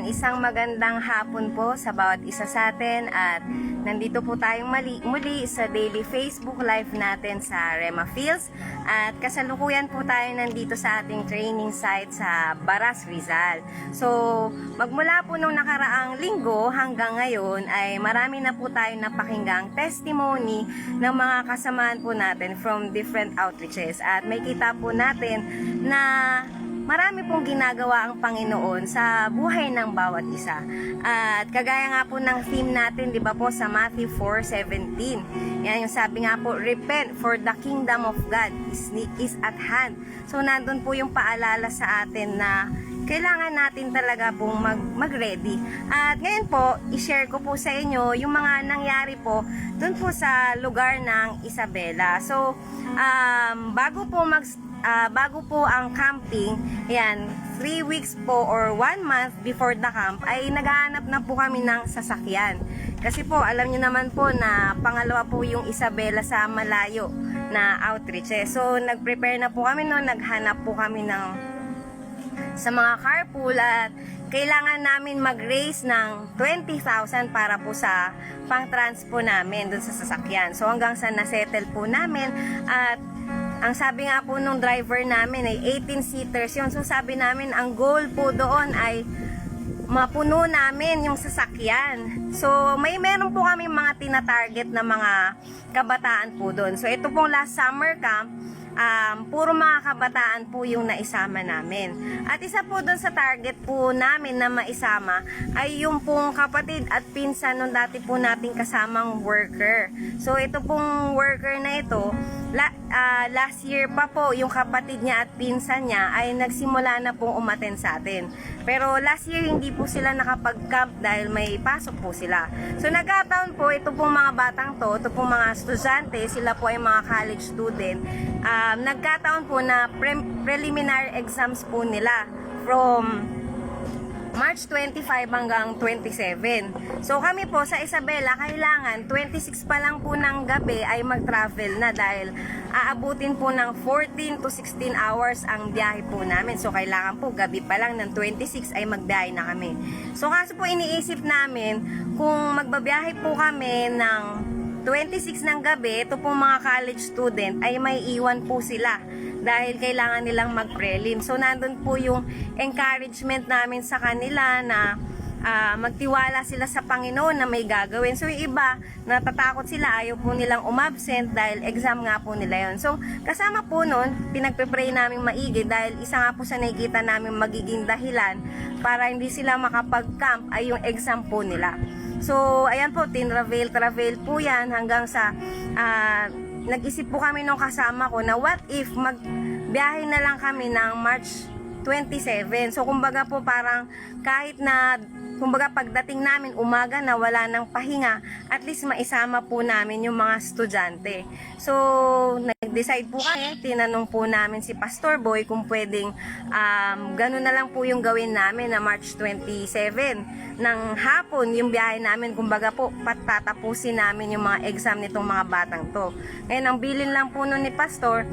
Ayan, isang magandang hapon po sa bawat isa sa atin at nandito po tayong muli sa daily Facebook live natin sa Rema Fields at kasalukuyan po tayo nandito sa ating training site sa Baras, Rizal. So, magmula po nung nakaraang linggo hanggang ngayon ay marami na po tayong napakinggang testimony ng mga kasamaan po natin from different outreaches at may kita po natin na marami pong ginagawa ang Panginoon sa buhay ng bawat isa. At kagaya nga po ng theme natin, di ba po, sa Matthew 4:17. Yan yung sabi nga po, repent for the kingdom of God is at hand. So nandun po yung paalala sa atin na kailangan natin talaga pong mag-ready. At ngayon po, i-share ko po sa inyo yung mga nangyari po dun po sa lugar ng Isabela. So, bago po ang camping, yan, 3 weeks po or 1 month before the camp, ay naghahanap na po kami ng sasakyan. Kasi po, alam niyo naman po na pangalawa po yung Isabela sa malayo na outreach. So, nag-prepare na po kami noon, naghanap po kami sa mga carpool at kailangan namin mag-raise ng 20,000 para po sa pang-transpo namin dun sa sasakyan. So, hanggang sa nasettle po namin at ang sabi nga po nung driver namin ay 18-seaters yun. So sabi namin ang goal po doon ay mapuno namin yung sasakyan. So meron po kami mga tinatarget na mga kabataan po doon. So ito pong last summer camp, puro mga kabataan po yung naisama namin. At isa po doon sa target po namin na maisama ay yung pong kapatid at pinsan nung dati po nating kasamang worker. So ito pong worker na ito, last year pa po yung kapatid niya at pinsan niya ay nagsimula na pong umattend sa atin. Pero last year hindi po sila nakapag-camp dahil may pasok po sila. So nagkataon po ito pong mga batang to, ito pong mga estudyante, sila po ay mga college student. Nagkataon po na preliminary exams po nila from March 25 hanggang 27. So kami po sa Isabela, kailangan 26 pa lang po ng gabi ay mag-travel na dahil aabutin po ng 14 to 16 hours ang biyahe po namin. So kailangan po gabi pa lang ng 26 ay magbiyahe na kami. So kaso po iniisip namin kung magbabiyahe po kami ng 26 ng gabi, ito pong mga college student ay may iwan po sila dahil kailangan nilang mag-prelim. So nandun po yung encouragement namin sa kanila na magtiwala sila sa Panginoon na may gagawin. So yung iba, natatakot sila, ayaw po nilang umabsent dahil exam nga po nila yon. So kasama po nun, pinagpe-pray namin maigi dahil isa nga po sa nakikita namin magiging dahilan para hindi sila makapag-camp ay yung exam po nila. So ayan po, travel po yan hanggang sa nag-isip po kami nung kasama ko na what if magbiyahe na lang kami ng March 27. So kumbaga po parang kahit na pagdating namin umaga na wala ng pahinga, at least maisama po namin yung mga estudyante. So nag-decide po kami, tinanong po namin si Pastor Boy kung pwedeng ganun na lang po yung gawin namin na March 27 ng hapon yung biyahe namin. Kumbaga po patatapusin namin yung mga exam nitong mga batang to. Ngayon ang bilin lang po nun ni Pastor,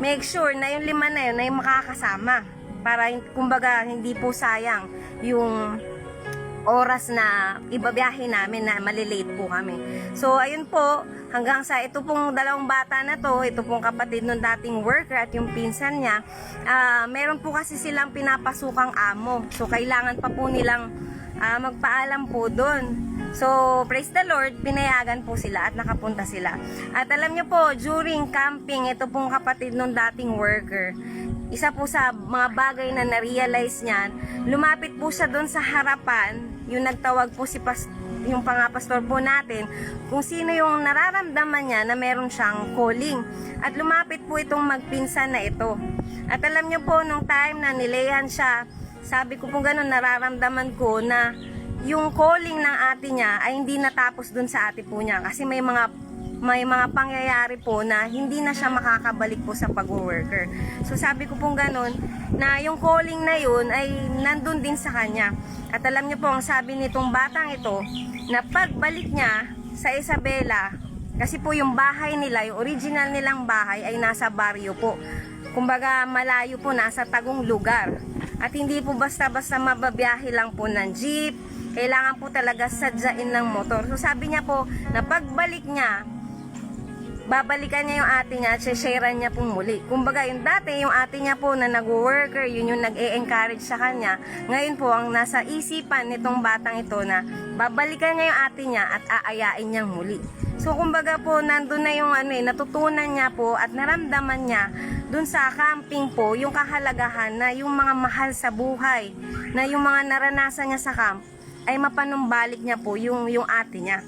make sure na yung 5 na yun ay makakasama para kumbaga hindi po sayang yung oras na ibabiyahe namin na malilate po kami. So ayun po, hanggang sa ito pong dalawang bata na to, ito pong kapatid ng dating worker at yung pinsan niya, meron po kasi silang pinapasukang amo. So kailangan pa po nilang magpaalam po doon. So, praise the Lord, pinayagan po sila at nakapunta sila. At alam niyo po, during camping, ito pong kapatid ng dating worker, isa po sa mga bagay na na-realize niyan, lumapit po siya doon sa harapan, yung nagtawag po yung pangapastor po natin, kung sino yung nararamdaman niya na meron siyang calling. At lumapit po itong magpinsan na ito. At alam niyo po, nung time na nilayan siya, sabi ko po ganun, nararamdaman ko na yung calling ng ate niya ay hindi natapos dun sa ate po niya kasi may mga pangyayari po na hindi na siya makakabalik po sa pag-worker. So sabi ko pong ganun na yung calling na yun ay nandun din sa kanya. At alam niyo po, ang sabi nitong batang ito na pagbalik niya sa Isabela, kasi po yung bahay nila, yung original nilang bahay ay nasa baryo po. Kumbaga malayo po, nasa tagong lugar. At hindi po basta-basta mababiyahe lang po ng jeep. Kailangan po talaga sadyain ng motor. So sabi niya po na pagbalik niya, babalikan niya yung ate niya at sharean niya po muli. Kumbaga yung dati, yung ate niya po na nag-worker, yun yung nag-e-encourage sa kanya. Ngayon po, ang nasa isipan nitong batang ito na babalikan niya yung ate niya at aayain niyang muli. So kumbaga po, nandun na yung natutunan niya po at naramdaman niya dun sa camping po, yung kahalagahan na yung mga mahal sa buhay, na yung mga naranasan niya sa camp, ay mapanumbalik niya po yung ate niya.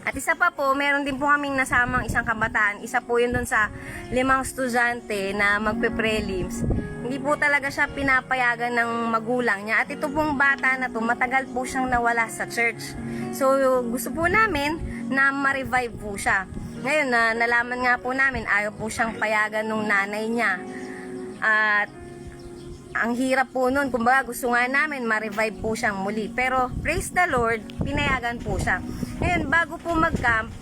At isa pa po, meron din po kaming nasamang isang kabataan. Isa po yun dun sa 5 estudyante na magpe-prelims. Hindi po talaga siya pinapayagan ng magulang niya. At ito pong bata na to, matagal po siyang nawala sa church. So, gusto po namin na ma-revive po siya. Ngayon, nalaman nga po namin, ayaw po siyang payagan ng nanay niya. At ang hirap po nun, kumbaga gusto nga namin ma-revive po siyang muli. Pero praise the Lord, pinayagan po siya. Ngayon, bago po mag-camp,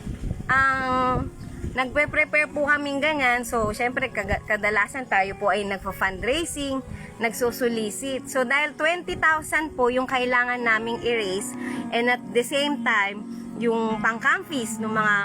nagpe-prepare po kaming ganyan. So, syempre, kadalasan tayo po ay nagpa-fundraising, nagsusulisit. So, dahil 20,000 po yung kailangan naming i-raise, and at the same time, yung pang-camp fees ng mga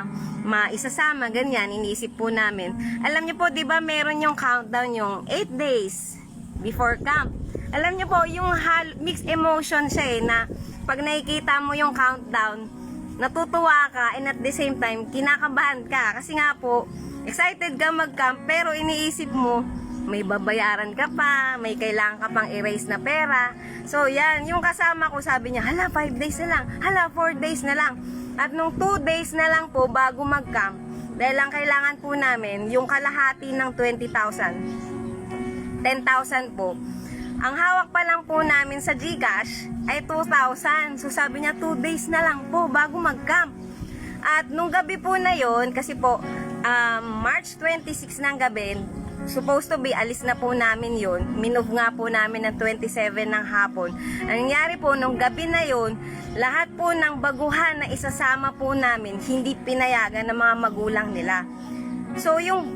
maisasama, ganyan, iniisip po namin. Alam niyo po, di ba, meron yung countdown yung 8 days before camp. Alam niyo po, yung mixed emotion siya na pag nakikita mo yung countdown, natutuwa ka and at the same time, kinakabahan ka. Kasi nga po, excited ka mag-camp pero iniisip mo, may babayaran ka pa, may kailangan ka pang erase na pera. So yan, yung kasama ko sabi niya, hala 5 days na lang, hala 4 days na lang. At nung 2 days na lang po bago mag-camp, dahil lang kailangan po namin yung kalahati ng 20,000, 10,000 po. Ang hawak pa lang po namin sa GCash ay 2,000. So sabi niya 2 days na lang po bago mag-camp. At nung gabi po na yon, kasi po March 26 ng gabi, supposed to be alis na po namin yon. Minove nga po namin ng 27 ng hapon. Ang nangyari po nung gabi na yon, lahat po ng baguhan na isasama po namin hindi pinayagan ng mga magulang nila. So yung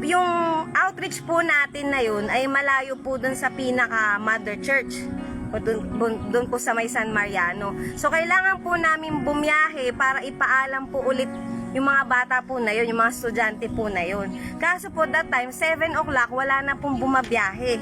outreach po natin na yun ay malayo po dun sa pinaka mother church o dun po sa may San Mariano. So kailangan po namin bumiyahe para ipaalam po ulit yung mga bata po na yun, yung mga estudyante po na yun. Kaso po that time 7 o'clock wala na pong bumabiyahe.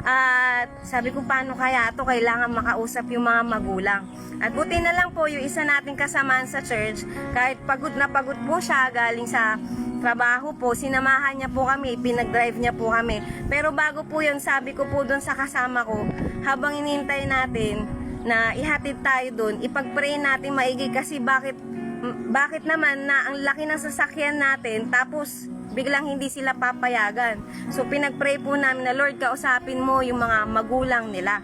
At sabi ko, paano kaya to? Kailangan makausap yung mga magulang. At buti na lang po yung isa nating kasamaan sa church, kahit pagod na pagod po siya galing sa trabaho po, sinamahan niya po kami, pinag-drive niya po kami. Pero bago po yun, sabi ko po doon sa kasama ko, habang inintay natin na ihatid tayo doon, ipag-pray natin maigi kasi bakit naman na ang laki ng sasakyan natin tapos biglang hindi sila papayagan. So pinag-pray po namin na Lord, kausapin mo yung mga magulang nila.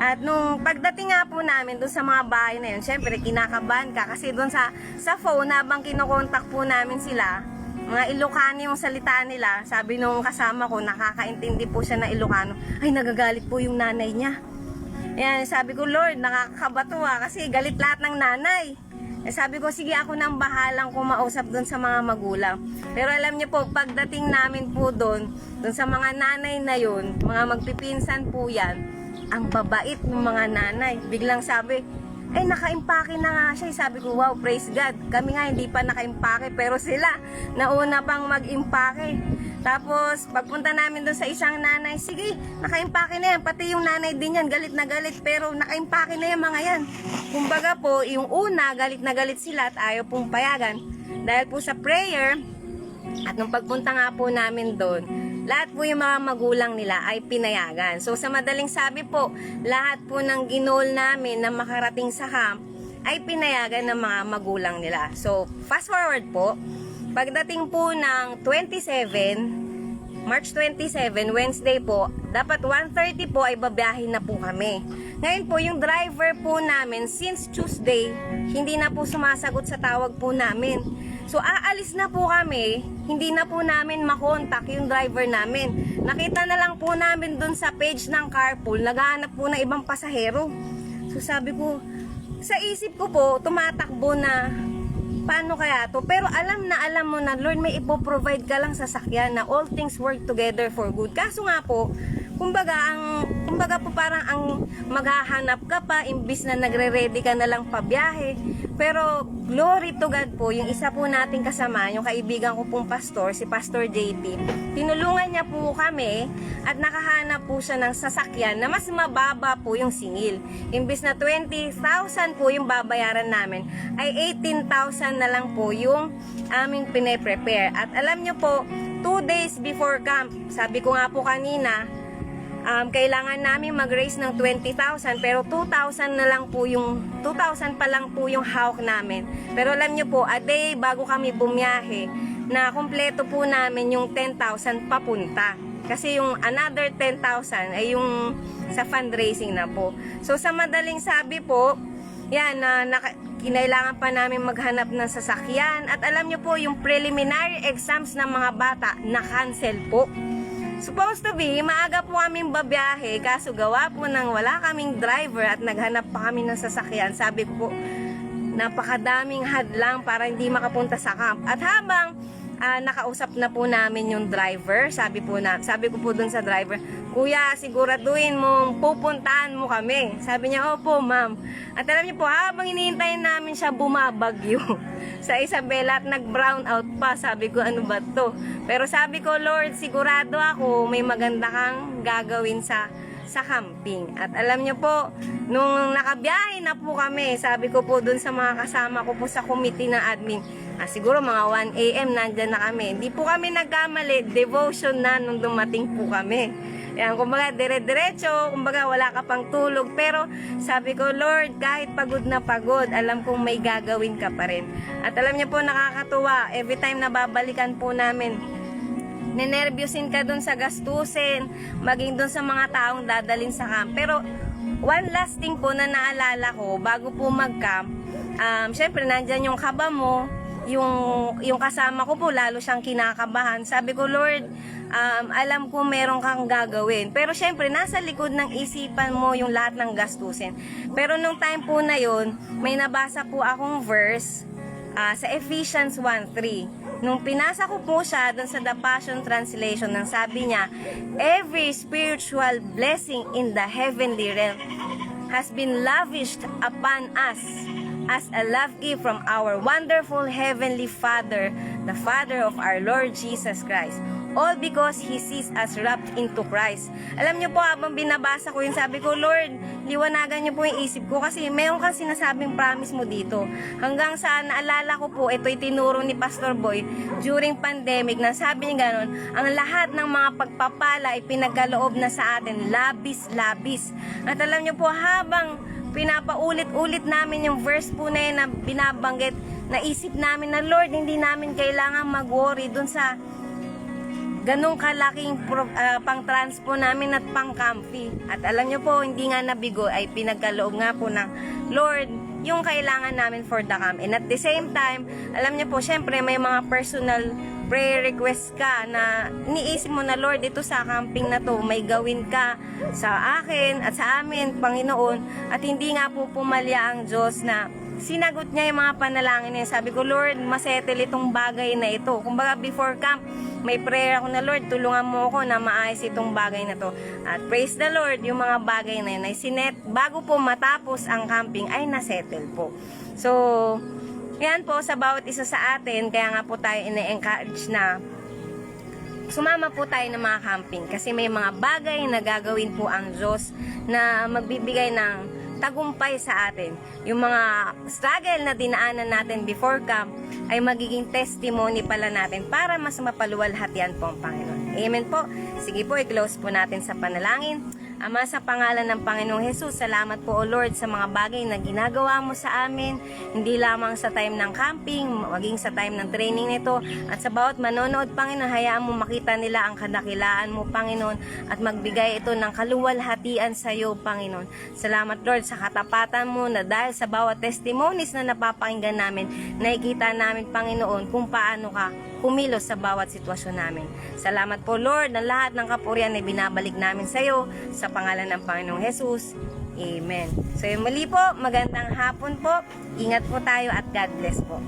At nung pagdating nga po namin doon sa mga bahay na yun, syempre kinakabahan ka kasi doon sa phone habang kinokontak po namin sila, mga Ilocano yung salita nila. Sabi nung kasama ko, nakakaintindi po siya ng Ilocano. Ay, nagagalit po yung nanay niya. Ayan, sabi ko, Lord, nakakabato kasi galit lahat ng nanay. Sabi ko, sige ako nang bahalang kumausap doon sa mga magulang. Pero alam niyo po, pagdating namin po doon sa mga nanay na yun, mga magpipinsan po yan, ang babait ng mga nanay. Biglang sabi, ay nakaimpake na nga siya. Sabi ko, wow, praise God. Kami nga hindi pa nakaimpake, pero sila nauna pang mag-impake. Tapos pagpunta namin doon sa isang nanay, sige, nakaimpake na yan. Pati yung nanay din yan, galit na galit, pero nakaimpake na yan mga yan. Kumbaga po, yung una, galit na galit sila at ayaw pong payagan. Dahil po sa prayer, at nung pagpunta nga po namin doon, lahat po yung mga magulang nila ay pinayagan. So sa madaling sabi po, lahat po ng ginol namin na makarating sa camp ay pinayagan ng mga magulang nila. So fast forward po, pagdating po ng March 27, Wednesday po, dapat 1:30 po ay babiyahin na po kami. Ngayon po, yung driver po namin since Tuesday, hindi na po sumasagot sa tawag po namin. So aalis na po kami, hindi na po namin makontak yung driver namin. Nakita na lang po namin dun sa page ng carpool, naghahanap po ng ibang pasahero. So sabi ko, sa isip ko po, tumatakbo na, paano kaya to? Pero alam mo na, Lord, may ipoprovide ka lang sa sakyan na all things work together for good. Kaso nga po, kumbaga po parang ang maghahanap ka pa imbis na nagre-ready ka na lang pabiyahe. Pero glory to God po, yung isa po nating kasama, yung kaibigan ko pong pastor, si Pastor JP, tinulungan niya po kami at nakahanap po siya ng sasakyan na mas mababa po yung singil. Imbis na 20,000 po yung babayaran namin, ay 18,000 na lang po yung aming pine-prepare. At alam nyo po, 2 days before camp, sabi ko nga po kanina, kailangan namin mag-raise ng 20,000 pero 2,000 na lang po yung 2,000 pa lang po yung hawak namin. Pero alam nyo po, a day bago kami bumiyahe, na kumpleto po namin yung 10,000 papunta. Kasi yung another 10,000 ay yung sa fundraising na po. So sa madaling sabi po, yan, kinailangan pa namin maghanap ng sasakyan. At alam nyo po, yung preliminary exams ng mga bata na-cancel po. Supposed to be, maaga po kaming babiyahe, kaso gawa po nang wala kaming driver at naghanap pa kami ng sasakyan. Sabi ko po, napakadaming hadlang para hindi makapunta sa camp. At habang nakausap na po namin yung driver, sabi ko po dun sa driver, Kuya, siguraduhin mo, pupuntahan mo kami. Sabi niya, opo ma'am. At alam niyo po, habang inihintayin namin siya, bumabagyo sa Isabela at nag-brown out pa. Sabi ko, ano ba to? Pero sabi ko, Lord, sigurado ako may maganda kang gagawin sa camping. At alam niyo po, nung nakabiyahe na po kami, sabi ko po dun sa mga kasama ko po sa committee ng admin, siguro mga 1 AM nandyan na kami. Hindi po kami nagkamali, devotion na nung dumating po kami. Yan, kumbaga dire-diretso, kumbaga wala ka pang tulog. Pero sabi ko, Lord, kahit pagod na pagod, alam kong may gagawin ka pa rin. At alam niyo po, nakakatuwa, every time na babalikan po namin, ninervyusin ka dun sa gastusin, maging dun sa mga taong dadalin sa camp. Pero one last thing po na naalala ko, bago po mag-camp, syempre nandyan yung kaba mo, yung kasama ko po, lalo siyang kinakabahan. Sabi ko, Lord, alam ko meron kang gagawin. Pero syempre, nasa likod ng isipan mo yung lahat ng gastusin. Pero nung time po na yun, may nabasa po akong verse sa Ephesians 1:3. Nung pinasa ko po siya dun sa The Passion Translation, nang sabi niya, every spiritual blessing in the heavenly realm has been lavished upon us as a love gift from our wonderful heavenly Father, the Father of our Lord Jesus Christ. All because He sees us wrapped into Christ. Alam niyo po, habang binabasa ko yun, sabi ko, Lord, liwanagan niyo po yung isip ko kasi mayroon kang sinasabing promise mo dito. Hanggang sa naalala ko po, ito'y tinuro ni Pastor Boy during pandemic na sabi niya gano'n, ang lahat ng mga pagpapala ay pinagkaloob na sa atin, labis-labis. At alam niyo po, habang pinapaulit-ulit namin yung verse po na yun na binabanggit, naisip namin na, Lord, hindi namin kailangan mag-worry dun sa ganong kalaking pang-transpo namin at pang-comfy. At alam nyo po, hindi nga nabigo, ay pinagkaloob nga po ng Lord yung kailangan namin for the camp. And at the same time, alam nyo po, syempre may mga personal prayer request ka na iniisip mo na, Lord, ito sa camping na to, may gawin ka sa akin at sa amin, Panginoon. At hindi nga po pumalya ang Diyos na sinagot niya yung mga panalangin niya. Sabi ko, Lord, masettle itong bagay na ito. Kumbaga, before camp, may prayer ako na, Lord, tulungan mo ako na maayos itong bagay na to. At praise the Lord, yung mga bagay na yun ay bago po matapos ang camping ay nasettle po. So, yan po sa bawat isa sa atin, kaya nga po tayo ina-encourage na sumama po tayo ng mga camping kasi may mga bagay na gagawin po ang Diyos na magbibigay ng tagumpay sa atin. Yung mga struggle na dinaanan natin before camp ay magiging testimony pala natin para mas mapaluwalhatian po ang Panginoon. Amen po. Sige po, i-close po natin sa panalangin. Ama, sa pangalan ng Panginoong Hesus, salamat po o Lord sa mga bagay na ginagawa mo sa amin, hindi lamang sa time ng camping, maging sa time ng training nito, at sa bawat manonood, Panginoon, hayaan mo makita nila ang kadakilaan mo, Panginoon, at magbigay ito ng kaluwalhatian sa iyo, Panginoon. Salamat, Lord, sa katapatan mo na dahil sa bawat testimonies na napapakinggan namin, nakikita namin, Panginoon, kung paano ka kumilos sa bawat sitwasyon namin. Salamat po, Lord, na lahat ng kapurian ay binabalik namin sa iyo, sa pangalan ng Panginoong Hesus. Amen. So, muli po, magandang hapon po. Ingat po tayo at God bless po.